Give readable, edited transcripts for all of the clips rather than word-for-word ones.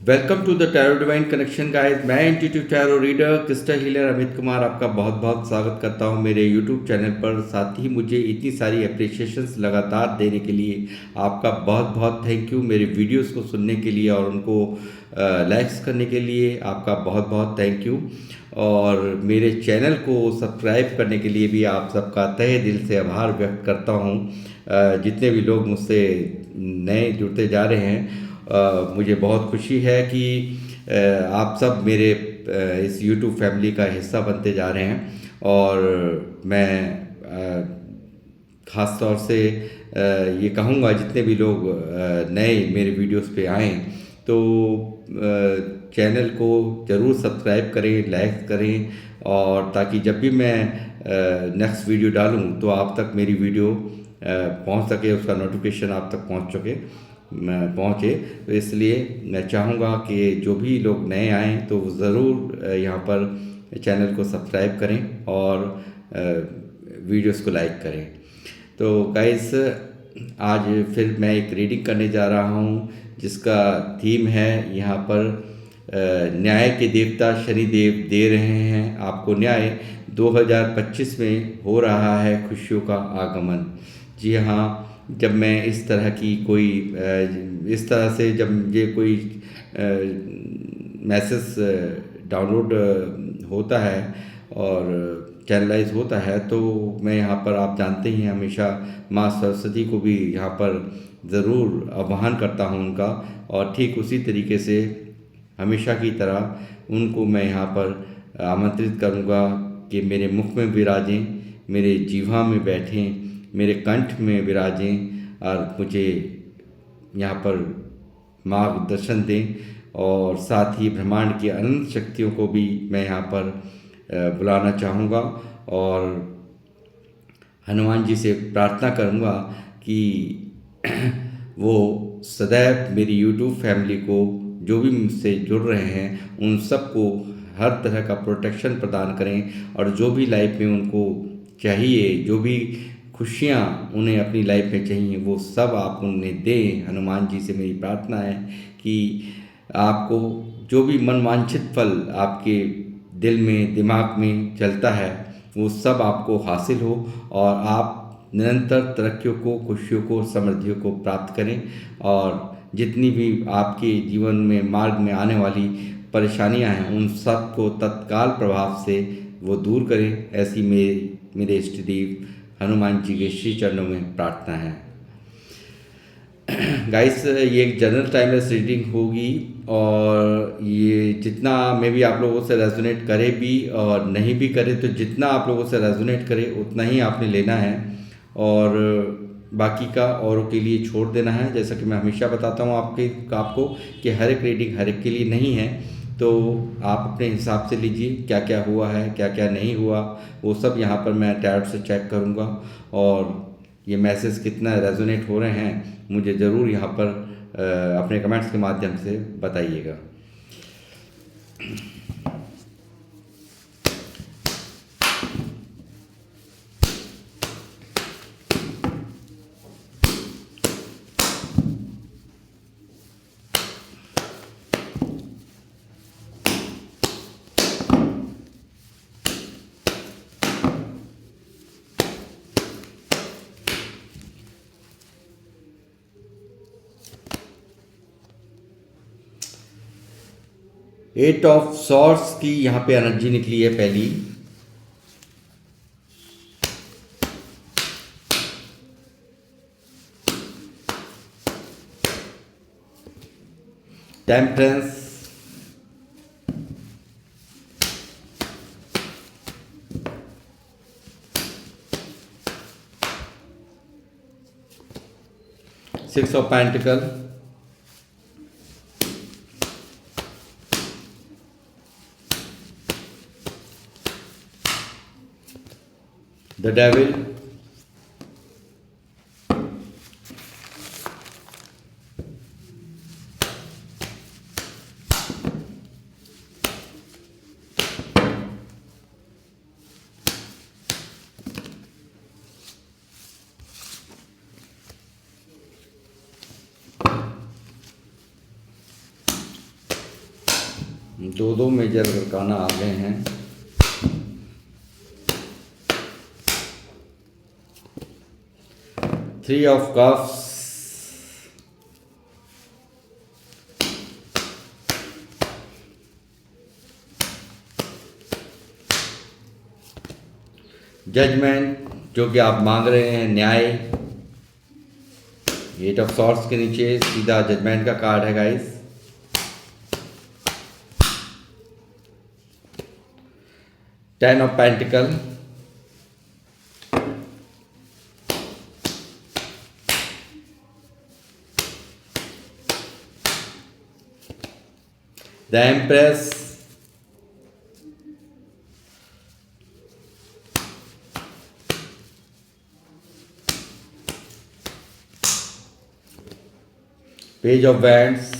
Welcome to the tarot divine connection guys. मैं intuitive tarot reader crystal healer Amit Kumar आपका बहुत बहुत स्वागत करता हूं मेरे यूट्यूब चैनल पर। साथ ही मुझे इतनी सारी अप्रिशिएशंस लगातार देने के लिए आपका बहुत बहुत थैंक यू। मेरे वीडियोस को सुनने के लिए और उनको लाइक्स करने के लिए आपका बहुत बहुत थैंक यू। और मेरे चैनल को सब्सक्राइब करने के लिए भी आप सबका तहे दिल से आभार व्यक्त करता हूं। जितने भी लोग मुझसे नए जुड़ते जा रहे हैं, मुझे बहुत खुशी है कि आप सब मेरे इस YouTube फैमिली का हिस्सा बनते जा रहे हैं। और मैं ख़ास तौर से ये कहूँगा जितने भी लोग नए मेरे वीडियोस पे आएँ तो चैनल को ज़रूर सब्सक्राइब करें, लाइक करें, और ताकि जब भी मैं नेक्स्ट वीडियो डालूँ तो आप तक मेरी वीडियो पहुंच सके, उसका नोटिफिकेशन आप तक पहुंचे। तो इसलिए मैं चाहूँगा कि जो भी लोग नए आएँ तो वो ज़रूर यहाँ पर चैनल को सब्सक्राइब करें और वीडियोस को लाइक करें। तो गाइस, आज फिर मैं एक रीडिंग करने जा रहा हूँ जिसका थीम है यहाँ पर न्याय के देवता शनिदेव दे रहे हैं आपको न्याय। 2025 में हो रहा है खुशियों का आगमन। जी हाँ, जब मैं इस तरह की कोई इस तरह से जब ये कोई मैसेज डाउनलोड होता है और चैनलाइज होता है तो मैं यहाँ पर, आप जानते ही हैं, हमेशा माँ सरस्वती को भी यहाँ पर ज़रूर आह्वान करता हूँ उनका। और ठीक उसी तरीके से हमेशा की तरह उनको मैं यहाँ पर आमंत्रित करूँगा कि मेरे मुख में विराजें, मेरे जीवा में बैठें, मेरे कंठ में विराजें और मुझे यहाँ पर मार्गदर्शन दें। और साथ ही ब्रह्मांड की अनंत शक्तियों को भी मैं यहाँ पर बुलाना चाहूँगा और हनुमान जी से प्रार्थना करूँगा कि वो सदैव मेरी यूट्यूब फैमिली को, जो भी मुझसे जुड़ रहे हैं, उन सबको हर तरह का प्रोटेक्शन प्रदान करें। और जो भी लाइफ में उनको चाहिए, जो भी खुशियाँ उन्हें अपनी लाइफ में चाहिए, वो सब आप उन्हें दें। हनुमान जी से मेरी प्रार्थना है कि आपको जो भी मनवांछित फल आपके दिल में, दिमाग में चलता है, वो सब आपको हासिल हो और आप निरंतर तरक्कियों को, खुशियों को, समृद्धियों को प्राप्त करें। और जितनी भी आपके जीवन में मार्ग में आने वाली परेशानियां हैं, उन सब को तत्काल प्रभाव से वो दूर करें, ऐसी मेरे इष्ट देव हनुमान जी के श्री चरणों में प्रार्थना है। गाइस, ये एक जनरल टाइमलेस रीडिंग होगी और ये जितना मे भी आप लोगों से रेजोनेट करे भी और नहीं भी करे, तो जितना आप लोगों से रेजोनेट करे उतना ही आपने लेना है और बाकी का औरों के लिए छोड़ देना है। जैसा कि मैं हमेशा बताता हूँ आपको कि हर एक रीडिंग हर एक के लिए नहीं है। तो आप अपने हिसाब से लीजिए, क्या क्या हुआ है, क्या क्या नहीं हुआ, वो सब यहाँ पर मैं टैरोट से चेक करूँगा। और ये मैसेज कितना रेजोनेट हो रहे हैं मुझे ज़रूर यहाँ पर अपने कमेंट्स के माध्यम से बताइएगा। एट ऑफ सॉर्ड्स की यहाँ पे एनर्जी निकली है पहली। Temperance, six of pentacle, the devil, दो दो मेजर अरकाना आ गए हैं। थ्री ऑफ कप्स, जजमेंट जो कि आप मांग रहे हैं, न्याय। एट ऑफ सॉर्ड्स के नीचे सीधा जजमेंट का कार्ड है guys. Ten of pentacle, the empress, page of wands,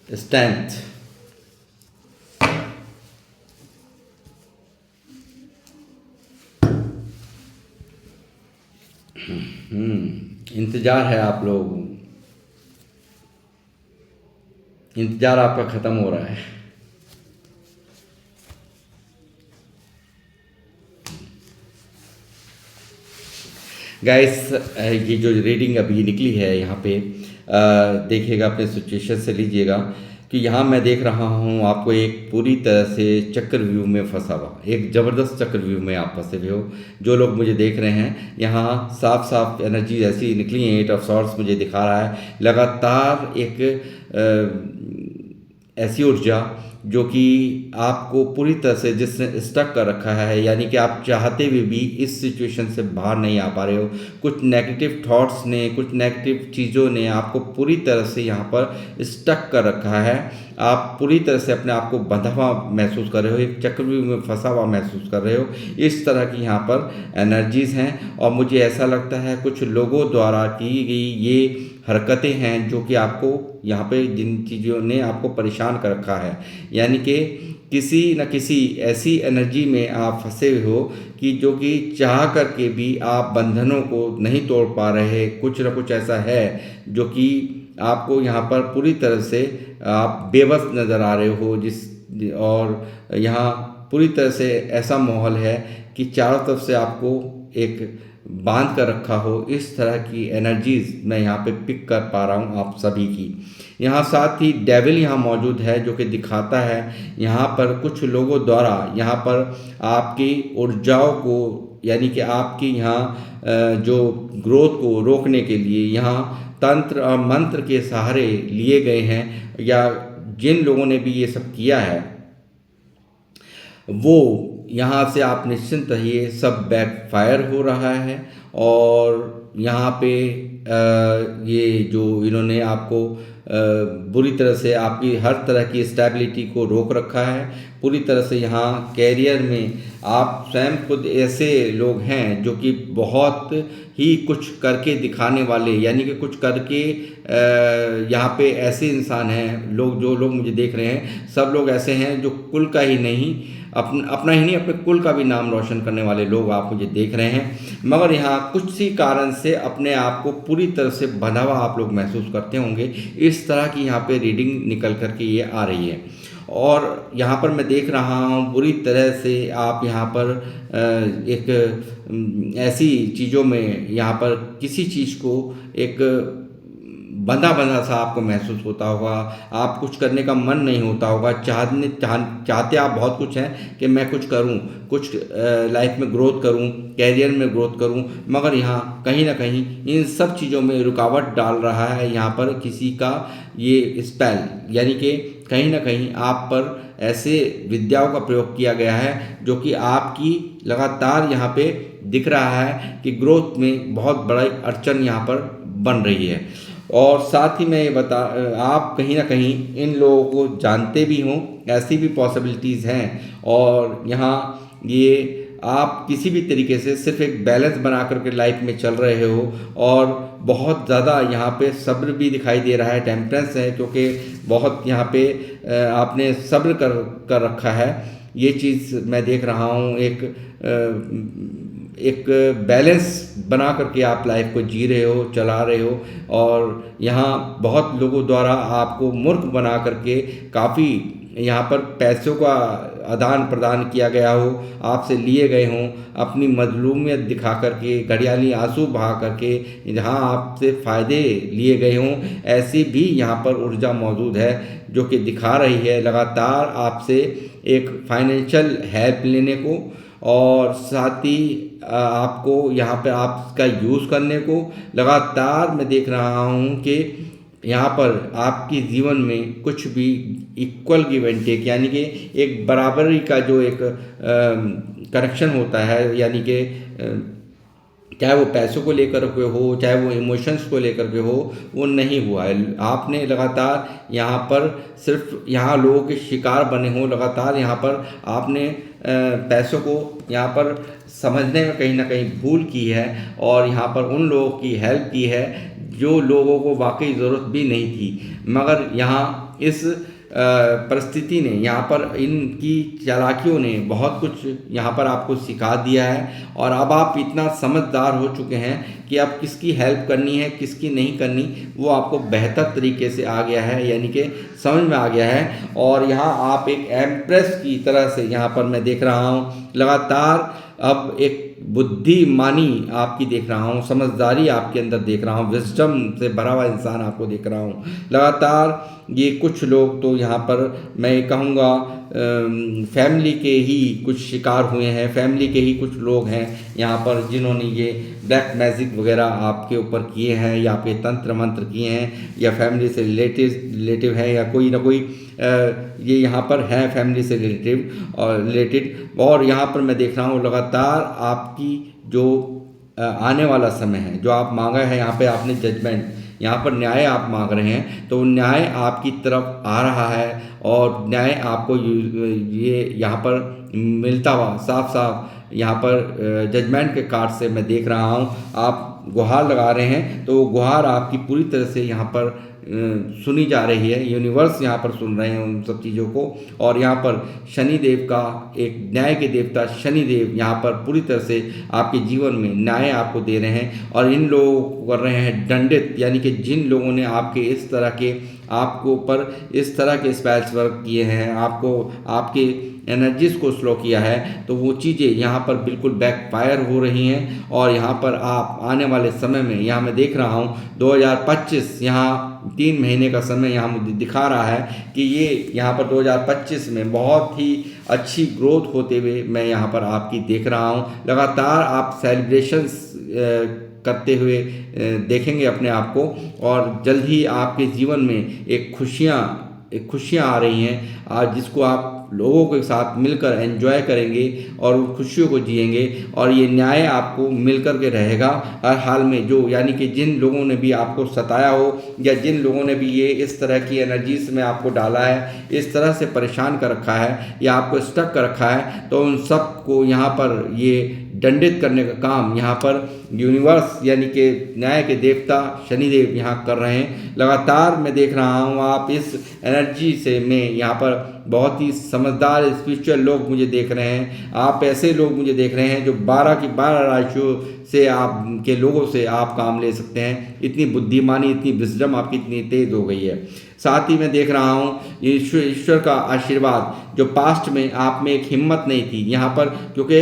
strength. इंतजार है आप लोग, इंतजार आपका खत्म हो रहा है। गाइस, ये जो रीडिंग अभी निकली है यहाँ पे देखिएगा, अपने सिचुएशन से लीजिएगा कि यहाँ मैं देख रहा हूँ आपको एक पूरी तरह से चक्रव्यूह में फंसा हुआ, एक ज़बरदस्त चक्रव्यूह में आप फंसे हुए हो। जो लोग मुझे देख रहे हैं, यहाँ साफ साफ एनर्जी ऐसी निकली है। एट ऑफ सॉर्ड्स मुझे दिखा रहा है लगातार एक ऐसी ऊर्जा जो कि आपको पूरी तरह से जिसने स्टक कर रखा है, यानी कि आप चाहते हुए भी इस सिचुएशन से बाहर नहीं आ पा रहे हो। कुछ नेगेटिव थॉट्स ने, कुछ नेगेटिव चीज़ों ने आपको पूरी तरह से यहाँ पर स्टक कर रखा है। आप पूरी तरह से अपने आप को बंधा हुआ महसूस कर रहे हो, एक चक्रव्यूह में फंसा हुआ महसूस कर रहे हो। इस तरह की यहाँ पर एनर्जीज़ हैं और मुझे ऐसा लगता है कुछ लोगों द्वारा की गई ये हरकतें हैं जो कि आपको यहाँ पे जिन चीज़ों ने आपको परेशान कर रखा है, यानी कि किसी न किसी ऐसी एनर्जी में आप फंसे हुए हो कि जो कि चाह करके भी आप बंधनों को नहीं तोड़ पा रहे। कुछ न कुछ ऐसा है जो कि आपको यहाँ पर पूरी तरह से आप बेबस नज़र आ रहे हो, और यहाँ पूरी तरह से ऐसा माहौल है कि चारों तरफ से आपको एक बांध कर रखा हो। इस तरह की एनर्जीज मैं यहाँ पे पिक कर पा रहा हूँ आप सभी की। यहाँ साथ ही डेविल यहाँ मौजूद है जो कि दिखाता है यहाँ पर कुछ लोगों द्वारा यहाँ पर आपकी ऊर्जाओं को, यानी कि आपकी यहाँ जो ग्रोथ को रोकने के लिए यहाँ तंत्र और मंत्र के सहारे लिए गए हैं, या जिन लोगों ने भी ये सब किया है वो यहाँ से आप निश्चिंत रहिए, सब बैकफायर हो रहा है। और यहाँ पे ये जो इन्होंने आपको बुरी तरह से आपकी हर तरह की स्टेबिलिटी को रोक रखा है। पूरी तरह से यहाँ कैरियर में आप स्वयं खुद ऐसे लोग हैं जो कि बहुत ही कुछ करके दिखाने वाले, यानी कि कुछ करके यहाँ पे ऐसे इंसान हैं, जो लोग मुझे देख रहे हैं सब लोग ऐसे हैं जो कुल का ही नहीं, अपना ही नहीं अपने कुल का भी नाम रोशन करने वाले लोग आप मुझे देख रहे हैं। मगर यहाँ कुछ सी कारण से अपने आप को पूरी तरह से बंधा हुआ आप लोग महसूस करते होंगे। इस तरह की यहाँ पे रीडिंग निकल करके ये आ रही है। और यहाँ पर मैं देख रहा हूँ बुरी तरह से आप यहाँ पर एक ऐसी चीज़ों में यहाँ पर किसी चीज़ को एक बंधा बंधा सा आपको महसूस होता होगा। आप कुछ करने का मन नहीं होता होगा, चाहते आप बहुत कुछ हैं कि मैं कुछ करूं, कुछ लाइफ में ग्रोथ करूं, कैरियर में ग्रोथ करूं, मगर यहाँ कहीं ना कहीं इन सब चीज़ों में रुकावट डाल रहा है यहाँ पर किसी का ये स्पेल, यानी कि कहीं ना कहीं आप पर ऐसे विद्याओं का प्रयोग किया गया है जो कि आपकी लगातार यहाँ पे दिख रहा है कि ग्रोथ में बहुत बड़ा अड़चन यहाँ पर बन रही है। और साथ ही मैं ये आप कहीं ना कहीं इन लोगों को जानते भी हों, ऐसी भी पॉसिबिलिटीज़ हैं। और यहाँ ये आप किसी भी तरीके से सिर्फ एक बैलेंस बना करके लाइफ में चल रहे हो, और बहुत ज़्यादा यहाँ पे सब्र भी दिखाई दे रहा है, टेम्परेंस है, क्योंकि बहुत यहाँ पे आपने सब्र कर रखा है। ये चीज़ मैं देख रहा हूँ, एक बैलेंस बना करके आप लाइफ को जी रहे हो, चला रहे हो। और यहाँ बहुत लोगों द्वारा आपको मूर्ख बना करके काफ़ी यहाँ पर पैसों का आदान प्रदान किया गया हो, आपसे लिए गए हों, अपनी मजलूमियत दिखा करके, घड़ियाली आंसू बहा करके जहाँ आपसे फ़ायदे लिए गए हों, ऐसी भी यहाँ पर ऊर्जा मौजूद है जो कि दिखा रही है लगातार आपसे एक फाइनेंशियल हेल्प लेने को, और साथ ही आपको यहाँ पे आपका यूज़ करने को। लगातार मैं देख रहा हूँ कि यहाँ पर आपके जीवन में कुछ भी इक्वल गिव एंड टेक, यानी कि एक बराबरी का जो एक कनेक्शन होता है, यानी कि चाहे वो पैसों को लेकर के हो, चाहे वो इमोशंस को लेकर के हो, वो नहीं हुआ है। आपने लगातार यहाँ पर सिर्फ यहाँ लोगों के शिकार बने हो, लगातार यहाँ पर आपने पैसों को यहाँ पर समझने में कहीं ना कहीं भूल की है, और यहाँ पर उन लोगों की हेल्प की है जो लोगों को वाकई ज़रूरत भी नहीं थी। मगर यहाँ इस परिस्थिति ने, यहाँ पर इनकी चालाकियों ने बहुत कुछ यहाँ पर आपको सिखा दिया है, और अब आप इतना समझदार हो चुके हैं कि अब किसकी हेल्प करनी है, किसकी नहीं करनी, वो आपको बेहतर तरीके से आ गया है, यानी कि समझ में आ गया है। और यहाँ आप एक एम्प्रेस की तरह से यहाँ पर मैं देख रहा हूँ, लगातार अब एक बुद्धिमानी आपकी देख रहा हूँ, समझदारी आपके अंदर देख रहा हूँ, विजडम से भरा हुआ इंसान आपको देख रहा हूँ। लगातार ये कुछ लोग तो यहाँ पर मैं कहूँगा फैमिली के ही कुछ शिकार हुए हैं, फैमिली के ही कुछ लोग हैं यहाँ पर जिन्होंने ये ब्लैक मैजिक वगैरह आपके ऊपर किए हैं, या आपके तंत्र मंत्र किए हैं, या फैमिली से रिलेटिव है, या कोई ना कोई ये यहाँ पर है फैमिली से रिलेटेड। और यहाँ पर मैं देख रहा हूँ लगातार आपकी जो आने वाला समय है, जो आप मांगा है, यहाँ पे आपने जजमेंट, यहाँ पर न्याय आप मांग रहे हैं, तो न्याय आपकी तरफ आ रहा है, और न्याय आपको ये यहाँ पर मिलता हुआ साफ साफ यहाँ पर जजमेंट के कार्ड से मैं देख रहा हूँ। आप गुहार लगा रहे हैं, तो वो गुहार आपकी पूरी तरह से यहाँ पर सुनी जा रही है, यूनिवर्स यहाँ पर सुन रहे हैं उन सब चीज़ों को। और यहाँ पर शनिदेव का, एक न्याय के देवता शनिदेव यहाँ पर पूरी तरह से आपके जीवन में न्याय आपको दे रहे हैं, और इन लोगों को कर रहे हैं दंडित, यानी कि जिन लोगों ने आपके इस तरह के आपको ऊपर इस तरह के स्पेल्स वर्क किए हैं, आपको आपके एनर्जीज़ को स्लो किया है, तो वो चीज़ें यहाँ पर बिल्कुल बैकफायर हो रही हैं। और यहाँ पर आप आने वाले समय में, यहाँ मैं देख रहा हूँ 2025, यहाँ 3 महीने का समय यहाँ मुझे दिखा रहा है कि ये यहाँ पर 2025 में बहुत ही अच्छी ग्रोथ होते हुए मैं यहाँ पर आपकी देख रहा हूँ। लगातार आप सेलिब्रेशंस करते हुए देखेंगे अपने आप को, और जल्द ही आपके जीवन में एक खुशियाँ आ रही हैं, जिसको आप लोगों के साथ मिलकर एंजॉय करेंगे और उन खुशियों को जिएंगे। और ये न्याय आपको मिलकर के रहेगा हर हाल में, जो यानी कि जिन लोगों ने भी आपको सताया हो, या जिन लोगों ने भी ये इस तरह की एनर्जीज में आपको डाला है, इस तरह से परेशान कर रखा है, या आपको स्टक कर रखा है, तो उन सब को यहाँ पर ये दंडित करने का काम यहाँ पर यूनिवर्स यानी कि न्याय के देवता शनिदेव यहाँ कर रहे हैं। लगातार मैं देख रहा हूँ आप इस एनर्जी से में यहाँ पर बहुत ही समझदार स्पिरिचुअल लोग मुझे देख रहे हैं। आप ऐसे लोग मुझे देख रहे हैं जो 12 की 12 राशियों से आप के लोगों से आप काम ले सकते हैं। इतनी बुद्धिमानी, इतनी विजडम आपकी इतनी तेज़ हो गई है। साथ ही मैं देख रहा हूँ ईश्वर का आशीर्वाद, जो पास्ट में आप में एक हिम्मत नहीं थी यहाँ पर, क्योंकि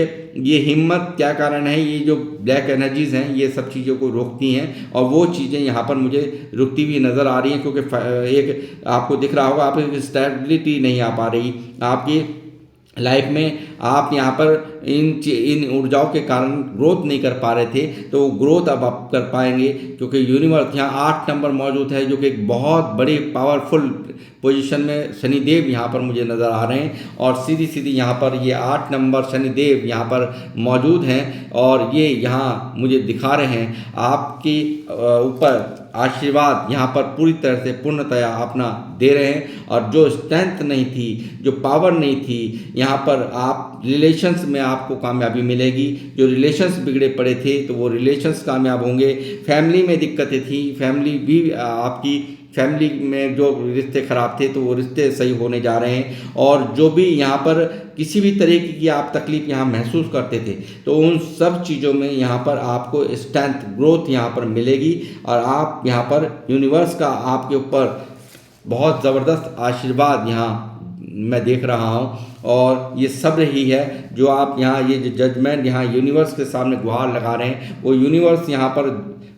ये हिम्मत क्या कारण है, ये जो ब्लैक एनर्जीज़ हैं ये सब चीज़ों को रोकती हैं, और वो चीज़ें यहाँ पर मुझे रुकती हुई नज़र आ रही हैं। क्योंकि एक आपको दिख रहा होगा, आपकी स्टेबिलिटी नहीं आ पा रही आपकी लाइफ में। आप यहाँ पर इन ऊर्जाओं के कारण ग्रोथ नहीं कर पा रहे थे, तो ग्रोथ अब आप कर पाएंगे, क्योंकि यूनिवर्स यहाँ 8 नंबर मौजूद है, जो कि एक बहुत बड़ी पावरफुल पोजीशन में शनिदेव यहाँ पर मुझे नज़र आ रहे हैं। और सीधी सीधी यहाँ पर ये 8 नंबर शनिदेव यहाँ पर मौजूद हैं, और ये यहाँ मुझे दिखा रहे हैं आपके ऊपर आशीर्वाद यहाँ पर पूरी तरह से पूर्णतया अपना दे रहे हैं। और जो स्ट्रेंथ नहीं थी, जो पावर नहीं थी, यहाँ पर आप रिलेशंस में आपको कामयाबी मिलेगी। जो रिलेशंस बिगड़े पड़े थे तो वो रिलेशंस कामयाब होंगे। फैमिली में दिक्कतें थी, फैमिली भी आपकी फैमिली में जो रिश्ते खराब थे तो वो रिश्ते सही होने जा रहे हैं। और जो भी यहाँ पर किसी भी तरीके की आप तकलीफ यहाँ महसूस करते थे तो उन सब चीज़ों में यहाँ पर आपको स्ट्रेंथ ग्रोथ यहाँ पर मिलेगी। और आप यहाँ पर यूनिवर्स का आपके ऊपर बहुत ज़बरदस्त आशीर्वाद यहाँ मैं देख रहा हूँ। और ये सब्र ही है जो आप यहाँ ये जो जजमेंट यहाँ यूनिवर्स के सामने गुहार लगा रहे हैं, वो यूनिवर्स यहाँ पर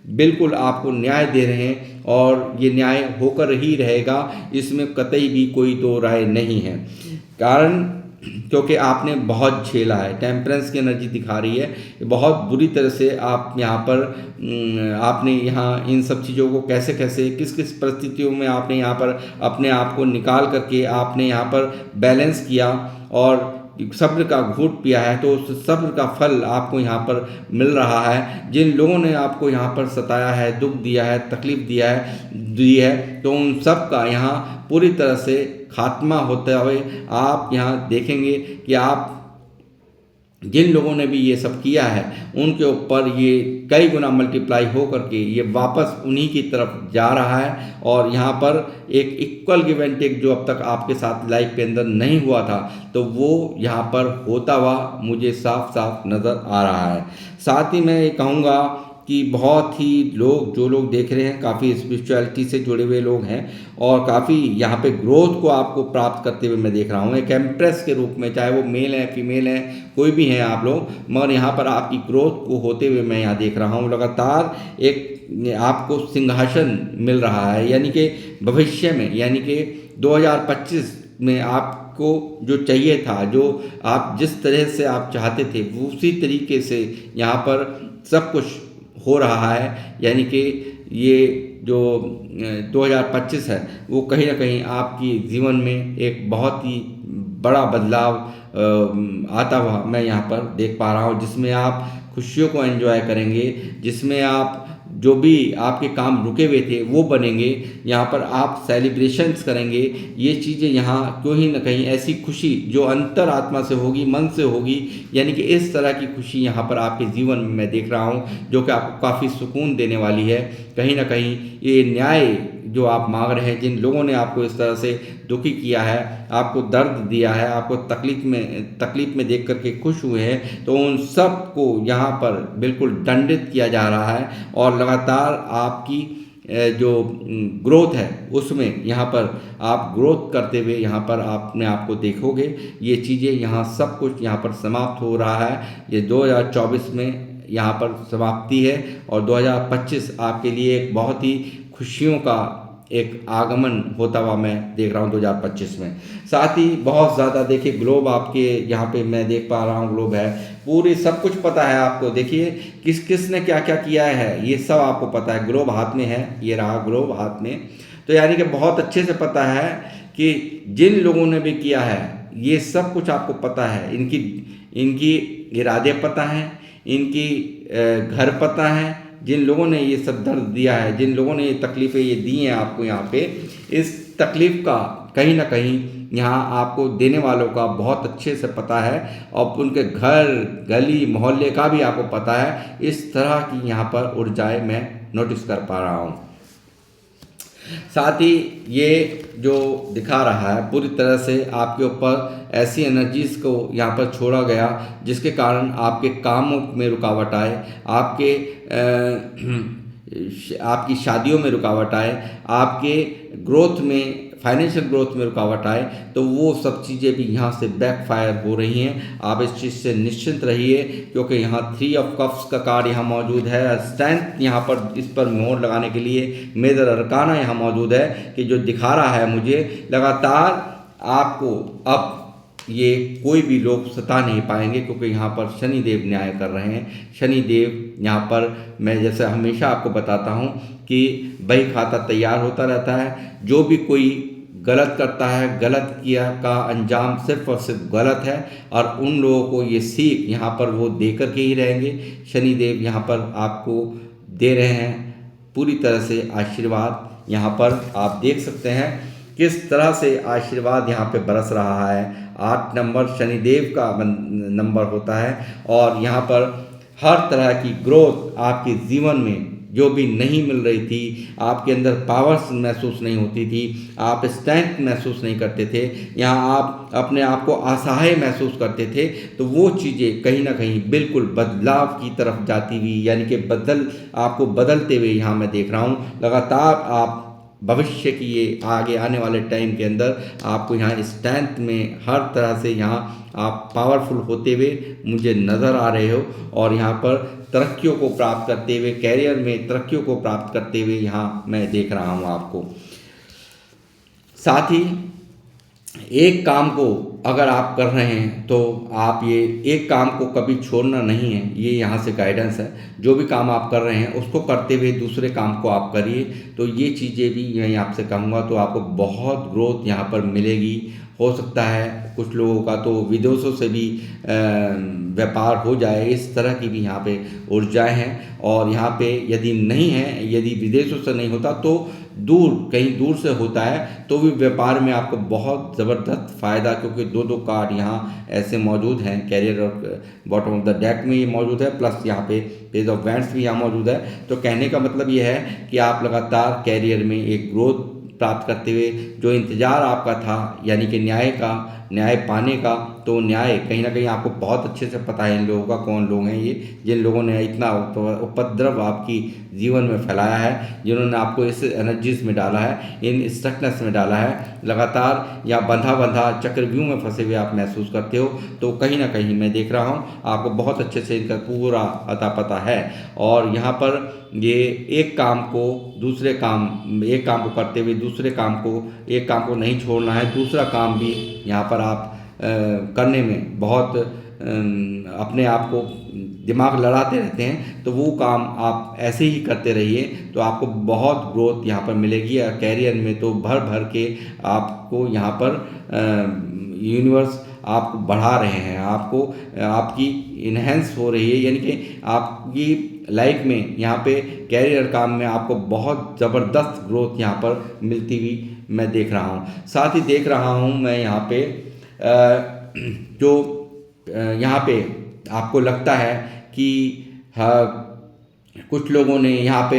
बिल्कुल आपको न्याय दे रहे हैं। और ये न्याय होकर ही रहेगा, इसमें कतई भी कोई दो राय नहीं है। कारण क्योंकि आपने बहुत झेला है, टेम्परेंस की एनर्जी दिखा रही है, बहुत बुरी तरह से आप यहाँ पर आपने यहाँ इन सब चीज़ों को कैसे कैसे किस किस परिस्थितियों में आपने यहाँ पर अपने आप को निकाल करके आपने यहाँ पर बैलेंस किया और सब्र का घूंट पिया है, तो उस सब्र का फल आपको यहाँ पर मिल रहा है। जिन लोगों ने आपको यहाँ पर सताया है, दुख दिया है, तकलीफ दी है तो उन सब का यहाँ पूरी तरह से खात्मा होते हुए आप यहाँ देखेंगे कि आप जिन लोगों ने भी ये सब किया है उनके ऊपर ये कई गुना मल्टीप्लाई हो करके ये वापस उन्हीं की तरफ जा रहा है। और यहाँ पर एक इक्वल गिव एंड टेक जो अब तक आपके साथ लाइफ के अंदर नहीं हुआ था तो वो यहाँ पर होता हुआ मुझे साफ साफ नज़र आ रहा है। साथ ही मैं ये कहूँगा कि बहुत ही जो लोग देख रहे हैं काफ़ी स्पिरिचुअलिटी से जुड़े हुए लोग हैं और काफ़ी यहाँ पे ग्रोथ को आपको प्राप्त करते हुए मैं देख रहा हूँ एक एम्प्रेस के रूप में, चाहे वो मेल है फीमेल है कोई भी हैं आप लोग, मगर यहाँ पर आपकी ग्रोथ को होते हुए मैं यहाँ देख रहा हूँ। लगातार एक आपको सिंहासन मिल रहा है, यानी कि भविष्य में, यानी कि 2025 में आपको जो चाहिए था, जो आप जिस तरह से आप चाहते थे उसी तरीके से यहाँ पर सब कुछ हो रहा है। यानी कि ये जो 2025 है वो कहीं ना कहीं आपकी जीवन में एक बहुत ही बड़ा बदलाव आता हुआ मैं यहाँ पर देख पा रहा हूँ, जिसमें आप खुशियों को एंजॉय करेंगे, जिसमें आप जो भी आपके काम रुके हुए थे वो बनेंगे, यहाँ पर आप सेलिब्रेशंस करेंगे। ये चीज़ें यहाँ कहीं ना कहीं ऐसी खुशी जो अंतर आत्मा से होगी, मन से होगी, यानी कि इस तरह की खुशी यहाँ पर आपके जीवन में मैं देख रहा हूँ जो कि आपको काफ़ी सुकून देने वाली है। कहीं ना कहीं ये न्याय जो आप मांग रहे हैं, जिन लोगों ने आपको इस तरह से दुखी किया है, आपको दर्द दिया है, आपको तकलीफ में देख करके खुश हुए हैं, तो उन सब को यहाँ पर बिल्कुल दंडित किया जा रहा है। और लगातार आपकी जो ग्रोथ है उसमें यहाँ पर आप ग्रोथ करते हुए यहाँ पर अपने आप को देखोगे। ये चीज़ें यहाँ सब कुछ यहाँ पर समाप्त हो रहा है। ये 2024 में यहाँ पर समाप्ति है और 2025 आपके लिए एक बहुत ही खुशियों का एक आगमन होता हुआ मैं देख रहा हूँ 2025 में। साथ ही बहुत ज़्यादा देखिए ग्लोब आपके यहाँ पे मैं देख पा रहा हूँ, ग्लोब है पूरी, सब कुछ पता है आपको। देखिए किस ने क्या क्या किया है ये सब आपको पता है। ग्लोब हाथ में है, ये रहा ग्लोब हाथ में, तो यानी कि बहुत अच्छे से पता है कि जिन लोगों ने भी किया है ये सब कुछ आपको पता है। इनकी इरादे पता हैं, इनकी घर पता है। जिन लोगों ने ये सब दर्द दिया है, जिन लोगों ने ये तकलीफ़ें ये दी हैं आपको यहाँ पे, इस तकलीफ़ का कहीं ना कहीं यहाँ आपको देने वालों का बहुत अच्छे से पता है और उनके घर गली मोहल्ले का भी आपको पता है। इस तरह की यहाँ पर ऊर्जाएं मैं नोटिस कर पा रहा हूँ। साथ ही ये जो दिखा रहा है पूरी तरह से आपके ऊपर ऐसी एनर्जीज़ को यहाँ पर छोड़ा गया जिसके कारण आपके कामों में रुकावट आए, आपकी शादियों में रुकावट आए, आपके ग्रोथ में, फाइनेंशियल ग्रोथ में रुकावट आए, तो वो सब चीज़ें भी यहाँ से बैकफायर हो रही हैं। आप इस चीज़ से निश्चिंत रहिए क्योंकि यहाँ 3 ऑफ कप्स का कार्ड यहाँ मौजूद है। स्ट्रेंथ यहाँ पर इस पर मोहर लगाने के लिए मेजर अरकाना यहाँ मौजूद है कि जो दिखा रहा है मुझे लगातार आपको अब ये कोई भी लोग सता नहीं पाएंगे क्योंकि यहाँ पर शनिदेव न्याय कर रहे हैं। शनिदेव यहाँ पर, मैं जैसे हमेशा आपको बताता हूँ कि बही खाता तैयार होता रहता है। जो भी कोई गलत करता है, गलत किया का अंजाम सिर्फ और सिर्फ गलत है और उन लोगों को ये सीख यहाँ पर वो दे कर के ही रहेंगे। शनिदेव यहाँ पर आपको दे रहे हैं पूरी तरह से आशीर्वाद यहाँ पर आप देख सकते हैं किस तरह से आशीर्वाद यहाँ पे बरस रहा है। 8 नंबर शनिदेव का नंबर होता है और यहाँ पर हर तरह की ग्रोथ आपके जीवन में जो भी नहीं मिल रही थी, आपके अंदर पावर्स महसूस नहीं होती थी, आप स्ट्रेंथ महसूस नहीं करते थे, यहाँ आप अपने आप को असहाय महसूस करते थे, तो वो चीज़ें कहीं ना कहीं बिल्कुल बदलाव की तरफ जाती हुई, यानी कि आपको बदलते हुए यहाँ मैं देख रहा हूँ। लगातार आप भविष्य की ये आगे आने वाले टाइम के अंदर आपको यहाँ स्ट्रेंथ में हर तरह से यहाँ आप पावरफुल होते हुए मुझे नज़र आ रहे हो और यहाँ पर तरक्कियों को प्राप्त करते हुए, कैरियर में तरक्कियों को प्राप्त करते हुए यहाँ मैं देख रहा हूँ आपको। साथ ही एक काम को अगर आप कर रहे हैं तो आप ये एक काम को कभी छोड़ना नहीं है, ये यहाँ से गाइडेंस है। जो भी काम आप कर रहे हैं उसको करते हुए दूसरे काम को आप करिए, तो ये चीज़ें भी मैं आपसे कहूँगा तो आपको बहुत ग्रोथ यहाँ पर मिलेगी। हो सकता है कुछ लोगों का तो विदेशों से भी व्यापार हो जाए, इस तरह की भी यहाँ पे ऊर्जाएं हैं। और यहाँ पे यदि नहीं है, यदि विदेशों से नहीं होता तो कहीं दूर से होता है तो भी व्यापार में आपको बहुत ज़बरदस्त फ़ायदा, क्योंकि 2 कार्ड यहाँ ऐसे मौजूद हैं, कैरियर और बॉटम ऑफ द डेक में ये मौजूद है, प्लस यहाँ पे पेज ऑफ वैंड्स भी यहाँ मौजूद है। तो कहने का मतलब ये है कि आप लगातार कैरियर में एक ग्रोथ प्राप्त करते हुए जो इंतज़ार आपका था, यानी कि न्याय पाने का, तो न्याय कहीं ना कहीं आपको बहुत अच्छे से पता है इन लोगों का, कौन लोग हैं ये जिन लोगों ने इतना उपद्रव आपकी जीवन में फैलाया है, जिन्होंने आपको इस एनर्जीज में डाला है, इन स्ट्रक्टनेस में डाला है, लगातार या बंधा चक्रव्यूह में फंसे हुए आप महसूस करते हो। तो कहीं ना कहीं मैं देख रहा हूँ आपको बहुत अच्छे से इनका पूरा अता पता है। और यहाँ पर ये एक काम को करते हुए एक काम को नहीं छोड़ना है, दूसरा काम भी यहाँ पर आप करने में बहुत अपने आप को दिमाग लड़ाते रहते हैं, तो वो काम आप ऐसे ही करते रहिए तो आपको बहुत ग्रोथ यहाँ पर मिलेगी। कैरियर में तो भर भर के आपको यहाँ पर यूनिवर्स आपको बढ़ा रहे हैं, आपकी इन्हेंस हो रही है, यानी कि आपकी लाइफ में यहाँ पे कैरियर काम में आपको बहुत ज़बरदस्त ग्रोथ यहाँ पर मिलती हुई मैं देख रहा हूँ। साथ ही देख रहा हूँ मैं यहाँ पे जो यहाँ पे आपको लगता है कि कुछ लोगों ने यहाँ पे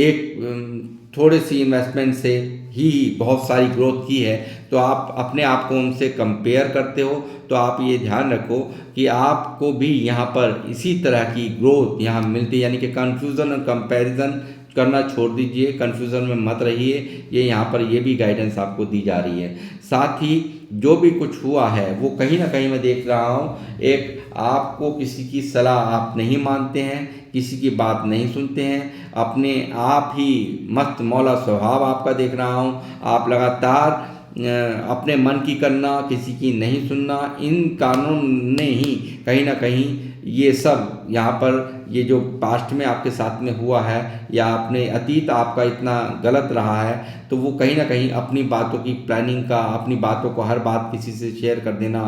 एक थोड़ी सी इन्वेस्टमेंट से ही बहुत सारी ग्रोथ की है, तो आप अपने आप को उनसे कंपेयर करते हो, तो आप ये ध्यान रखो कि आपको भी यहाँ पर इसी तरह की ग्रोथ यहाँ मिलती है, यानी कि कन्फ्यूज़न और कंपैरिजन करना छोड़ दीजिए, कन्फ्यूज़न में मत रहिए, ये यहाँ पर ये भी गाइडेंस आपको दी जा रही है। साथ ही जो भी कुछ हुआ है वो कहीं ना कहीं मैं देख रहा हूँ, एक आपको किसी की सलाह आप नहीं मानते हैं, किसी की बात नहीं सुनते हैं, अपने आप ही मस्त मौला स्वभाव आपका देख रहा हूँ। आप लगातार अपने मन की करना, किसी की नहीं सुनना, इन कानून ने ही कहीं ना कहीं ये सब यहाँ पर ये जो पास्ट में आपके साथ में हुआ है या अपने अतीत आपका इतना गलत रहा है, तो वो कहीं ना कहीं अपनी बातों की प्लानिंग का, अपनी बातों को हर बात किसी से शेयर कर देना,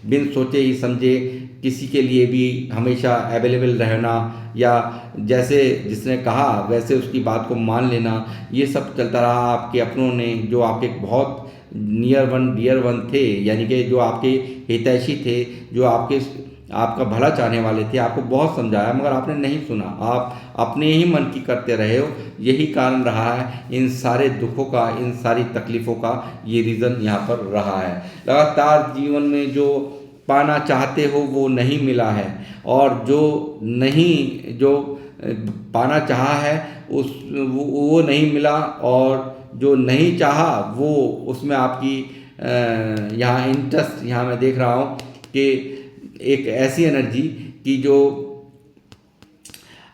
बिन सोचे ही समझे किसी के लिए भी हमेशा अवेलेबल रहना, या जैसे जिसने कहा वैसे उसकी बात को मान लेना, ये सब चलता रहा। आपके अपनों ने, जो आपके बहुत नियर वन डियर वन थे, यानी कि जो आपके हितैषी थे, जो आपका भला चाहने वाले थे, आपको बहुत समझाया मगर आपने नहीं सुना, आप अपने ही मन की करते रहे हो। यही कारण रहा है इन सारे दुखों का, इन सारी तकलीफ़ों का, ये रीज़न यहाँ पर रहा है। लगातार जीवन में जो पाना चाहते हो वो नहीं मिला है, और जो पाना चाहा है वो नहीं मिला, और जो नहीं चाहा वो उसमें आपकी यहाँ इंटरेस्ट यहाँ मैं देख रहा हूँ कि एक ऐसी एनर्जी कि जो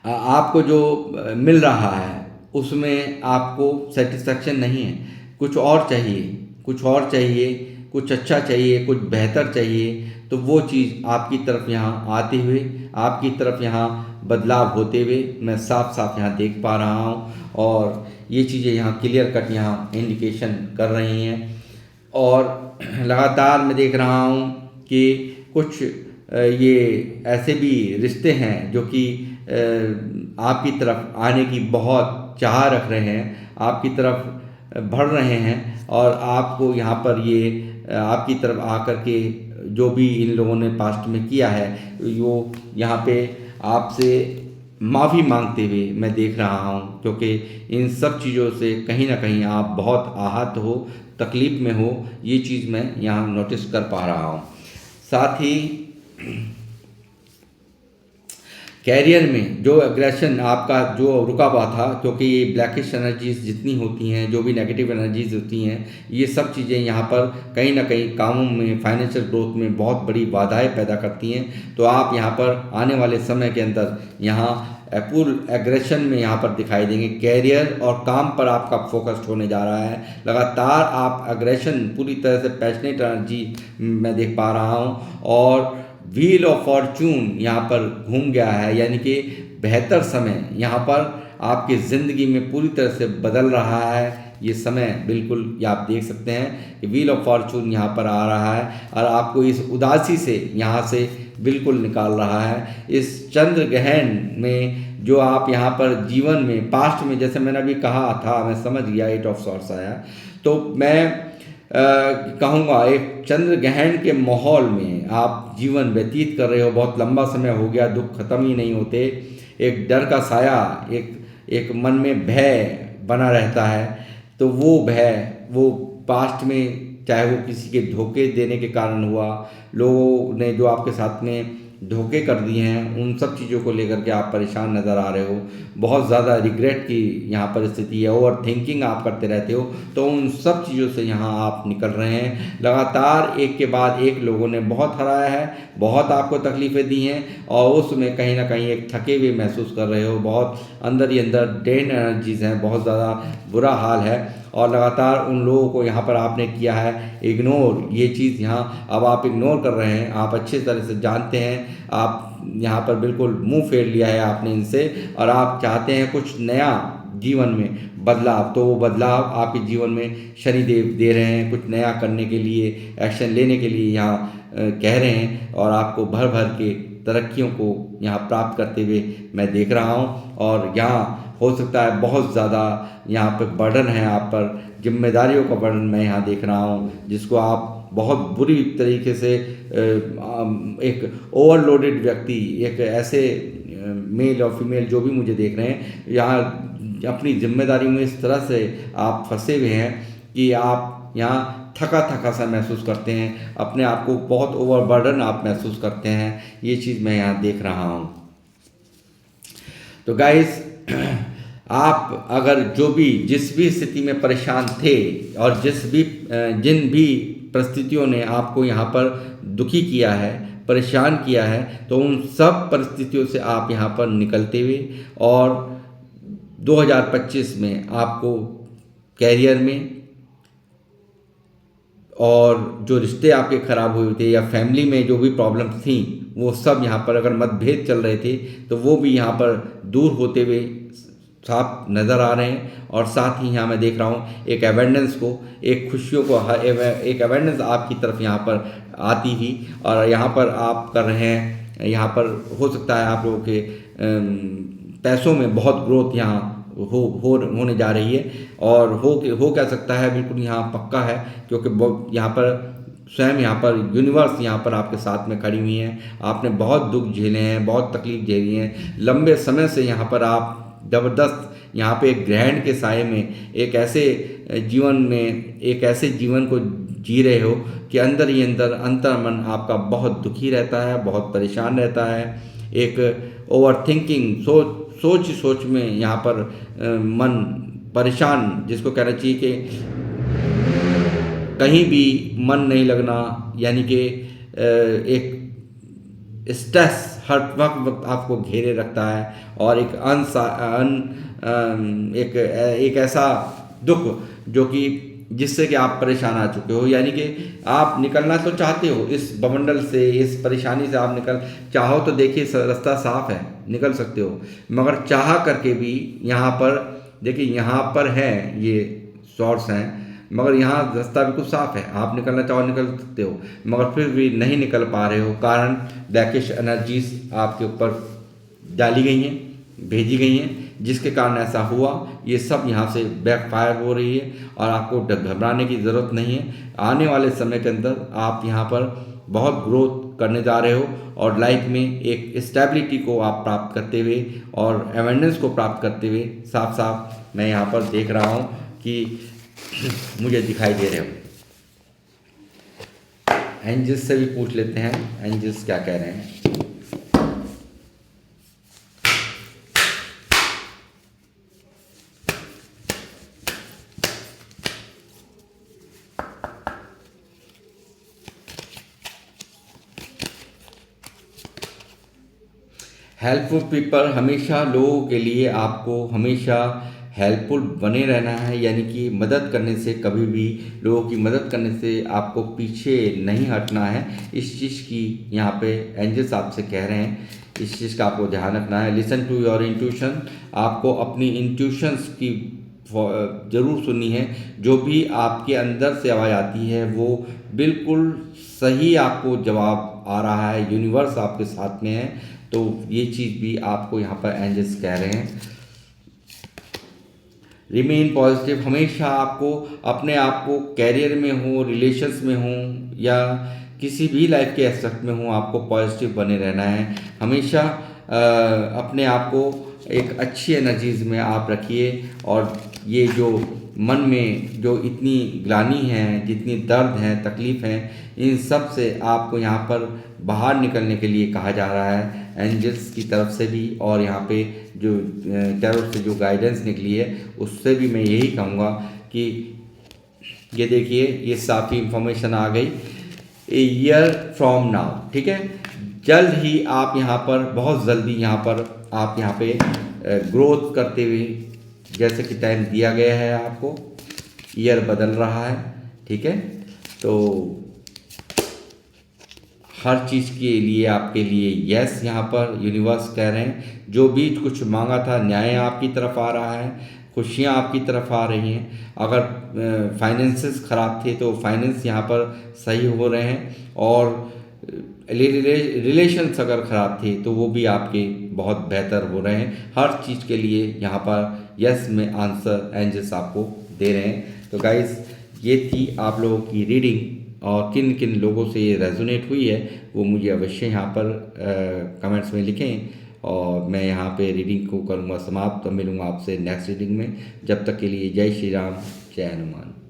आपको जो मिल रहा है उसमें आपको सेटिस्फेक्शन नहीं है, कुछ और चाहिए, कुछ अच्छा चाहिए, कुछ बेहतर चाहिए, तो वो चीज़ आपकी तरफ यहाँ आते हुए, आपकी तरफ यहाँ बदलाव होते हुए मैं साफ साफ यहाँ देख पा रहा हूँ। और ये चीज़ें यहाँ क्लियर कट यहाँ इंडिकेशन कर रही हैं। और लगातार मैं देख रहा हूँ कि कुछ ये ऐसे भी रिश्ते हैं जो कि आपकी तरफ आने की बहुत चाह रख रहे हैं, आपकी तरफ बढ़ रहे हैं, और आपको यहाँ पर ये आपकी तरफ आकर के जो भी इन लोगों ने पास्ट में किया है वो यहाँ पे आपसे माफ़ी मांगते हुए मैं देख रहा हूँ, क्योंकि इन सब चीज़ों से कहीं ना कहीं आप बहुत आहत हो, तकलीफ़ में हो, ये चीज़ मैं यहाँ नोटिस कर पा रहा हूँ। साथ ही कैरियर में जो एग्रेशन आपका जो रुका हुआ था, क्योंकि ये ब्लैकिश एनर्जीज जितनी होती हैं, जो भी नेगेटिव एनर्जीज होती हैं, ये सब चीज़ें यहाँ पर कहीं ना कहीं कामों में, फाइनेंशियल ग्रोथ में बहुत बड़ी बाधाएं पैदा करती हैं। तो आप यहाँ पर आने वाले समय के अंदर यहाँ फुल एग्रेशन में यहाँ पर दिखाई देंगे। कैरियर और काम पर आपका फोकस्ड होने जा रहा है। लगातार आप एग्रेशन पूरी तरह से पैशनेट एनर्जी मैं देख पा रहा हूँ, और व्हील ऑफ फॉर्चून यहाँ पर घूम गया है, यानी कि बेहतर समय यहाँ पर आपकी ज़िंदगी में पूरी तरह से बदल रहा है। ये समय बिल्कुल ये आप देख सकते हैं कि व्हील ऑफ फॉर्चून यहाँ पर आ रहा है, और आपको इस उदासी से यहाँ से बिल्कुल निकाल रहा है। इस चंद्र ग्रहण में जो आप यहाँ पर जीवन में पास्ट में, जैसे मैंने अभी कहा था, मैं समझ गया 8 ऑफ सॉर्ड्स आया, तो मैं कहूँगा एक चंद्र ग्रहण के माहौल में आप जीवन व्यतीत कर रहे हो। बहुत लंबा समय हो गया, दुख खत्म ही नहीं होते, एक डर का साया, एक मन में भय बना रहता है। तो वो भय, वो पास्ट में चाहे वो किसी के धोखे देने के कारण हुआ, लोगों ने जो आपके साथ में धोखे कर दिए हैं, उन सब चीज़ों को लेकर के आप परेशान नज़र आ रहे हो। बहुत ज़्यादा रिग्रेट की यहाँ पर स्थिति है, ओवर थिंकिंग आप करते रहते हो, तो उन सब चीज़ों से यहाँ आप निकल रहे हैं। लगातार एक के बाद एक लोगों ने बहुत हराया है, बहुत आपको तकलीफ़ें दी हैं, और उसमें कहीं ना कहीं एक थके हुए महसूस कर रहे हो। बहुत अंदर ही अंदर ड्रेन एनर्जीज़ हैं, बहुत ज़्यादा बुरा हाल है, और लगातार उन लोगों को यहाँ पर आपने किया है इग्नोर। ये चीज़ यहाँ अब आप इग्नोर कर रहे हैं, आप अच्छे तरह से जानते हैं, आप यहाँ पर बिल्कुल मुंह फेर लिया है आपने इनसे, और आप चाहते हैं कुछ नया जीवन में बदलाव। तो वो बदलाव आपके जीवन में शनिदेव दे रहे हैं, कुछ नया करने के लिए, एक्शन लेने के लिए यहाँ कह रहे हैं, और आपको भर भर के तरक्कियों को यहाँ प्राप्त करते हुए मैं देख रहा हूँ। और यहाँ हो सकता है बहुत ज़्यादा यहाँ पे बर्डन है आप पर, जिम्मेदारियों का बर्डन मैं यहाँ देख रहा हूँ, जिसको आप बहुत बुरी तरीके से एक ओवरलोडेड व्यक्ति, एक ऐसे मेल और फीमेल जो भी मुझे देख रहे हैं, यहाँ अपनी जिम्मेदारी में इस तरह से आप फंसे हुए हैं कि आप यहाँ थका थका सा महसूस करते हैं, अपने आप को बहुत ओवरबर्डन आप महसूस करते हैं। ये चीज़ मैं यहाँ देख रहा हूँ। तो गाइस, आप अगर जो भी जिस भी स्थिति में परेशान थे, और जिन भी परिस्थितियों ने आपको यहाँ पर दुखी किया है, परेशान किया है, तो उन सब परिस्थितियों से आप यहाँ पर निकलते हुए, और 2025 में आपको कैरियर में, और जो रिश्ते आपके ख़राब हुए थे, या फैमिली में जो भी प्रॉब्लम्स थी, वो सब यहाँ पर अगर मतभेद चल रहे थे, तो वो भी यहाँ पर दूर होते हुए साफ नज़र आ रहे हैं। और साथ ही यहाँ मैं देख रहा हूँ एक एवेंडेंस को, एक खुशियों को, एक एवेंडेंस आपकी तरफ यहाँ पर आती ही, और यहाँ पर आप कर रहे हैं, यहाँ पर हो सकता है आप लोगों के पैसों में बहुत ग्रोथ यहाँ होने जा रही है, और हो क्या सकता है, बिल्कुल यहाँ पक्का है, क्योंकि यहाँ पर स्वयं यहाँ पर यूनिवर्स यहाँ पर आपके साथ में खड़ी हुई है। आपने बहुत दुख झेले हैं, बहुत तकलीफ झेली हैं, लंबे समय से यहाँ पर आप ज़बरदस्त यहाँ पे एक ग्रहण के साए में एक ऐसे जीवन को जी रहे हो कि अंदर ही अंदर अंतर्मन आपका बहुत दुखी रहता है, बहुत परेशान रहता है। एक ओवर थिंकिंग, सोच में यहाँ पर मन परेशान, जिसको कहना चाहिए कि कहीं भी मन नहीं लगना, यानी कि एक स्ट्रेस हर वक्त आपको घेरे रखता है, और एक ऐसा दुख जो कि जिससे कि आप परेशान आ चुके हो, यानी कि आप निकलना तो चाहते हो इस बवंडर से, इस परेशानी से आप चाहो तो देखिए रास्ता साफ है, निकल सकते हो, मगर चाह करके भी यहाँ पर देखिए, यहाँ पर है ये सोर्स हैं, मगर यहाँ रास्ता बिल्कुल साफ है, आप निकलना चाहो निकल सकते हो, मगर फिर भी नहीं निकल पा रहे हो, कारण ब्लैकिश एनर्जीज आपके ऊपर डाली गई हैं, भेजी गई हैं, जिसके कारण ऐसा हुआ, ये सब यहाँ से बैकफायर हो रही है और आपको घबराने की ज़रूरत नहीं है। आने वाले समय के अंदर आप यहाँ पर बहुत ग्रोथ करने जा रहे हो और लाइफ में एक स्टेबिलिटी को आप प्राप्त करते हुए और अवेयरनेस को प्राप्त करते हुए साफ साफ मैं यहाँ पर देख रहा हूँ कि मुझे दिखाई दे रहे हो। एंजल्स से भी पूछ लेते हैं, एंजल्स क्या कह रहे हैं। हेल्पफुल पीपल, हमेशा लोगों के लिए आपको हमेशा हेल्पफुल बने रहना है, यानी कि मदद करने से, कभी भी लोगों की मदद करने से आपको पीछे नहीं हटना है। इस चीज़ की यहाँ पे एंजल्स आपसे कह रहे हैं, इस चीज़ का आपको ध्यान रखना है। लिसन टू योर इंट्यूशन, आपको अपनी इंट्यूशंस की ज़रूर सुननी है। जो भी आपके अंदर से आवाज़ आती है वो बिल्कुल सही आपको जवाब आ रहा है, यूनिवर्स आपके साथ में है। तो ये चीज़ भी आपको यहाँ पर एंजल्स कह रहे हैं। रिमेन पॉजिटिव, हमेशा आपको अपने आप को कैरियर में हो, रिलेशंस में हो या किसी भी लाइफ के एस्पेक्ट में हो, आपको पॉजिटिव बने रहना है। हमेशा अपने आप को एक अच्छी एनर्जीज में आप रखिए और ये जो मन में जो इतनी ग्लानि है, जितनी दर्द है, तकलीफ़ है, इन सब से आपको यहाँ पर बाहर निकलने के लिए कहा जा रहा है एंजल्स की तरफ से भी। और यहाँ पे जो टैरो से जो गाइडेंस निकली है उससे भी मैं यही कहूँगा कि ये देखिए, ये साफ़ी इंफॉर्मेशन आ गई, ए ईयर फ्रॉम नाउ, ठीक है। जल्द ही आप यहाँ पर, बहुत जल्दी यहाँ पर आप यहाँ पे ग्रोथ करते हुए, जैसे कि टाइम दिया गया है आपको, ईयर बदल रहा है, ठीक है। तो हर चीज़ के लिए आपके लिए यस यहाँ पर यूनिवर्स कह रहे हैं। जो भी कुछ मांगा था, न्याय आपकी तरफ आ रहा है, खुशियाँ आपकी तरफ आ रही हैं। अगर फाइनेंसेस ख़राब थे तो फाइनेंस यहाँ पर सही हो रहे हैं, और रिलेशंस अगर ख़राब थे तो वो भी आपके बहुत बेहतर हो रहे हैं। हर चीज़ के लिए यहाँ पर यस में आंसर एंजल्स आपको दे रहे हैं। तो गाइस, ये थी आप लोगों की रीडिंग, और किन किन लोगों से ये रेजोनेट हुई है वो मुझे अवश्य यहाँ पर कमेंट्स में लिखें, और मैं यहाँ पे रीडिंग को करूँगा समाप्त। तो मिलूँगा आपसे नेक्स्ट रीडिंग में। जब तक के लिए जय श्री राम, जय हनुमान।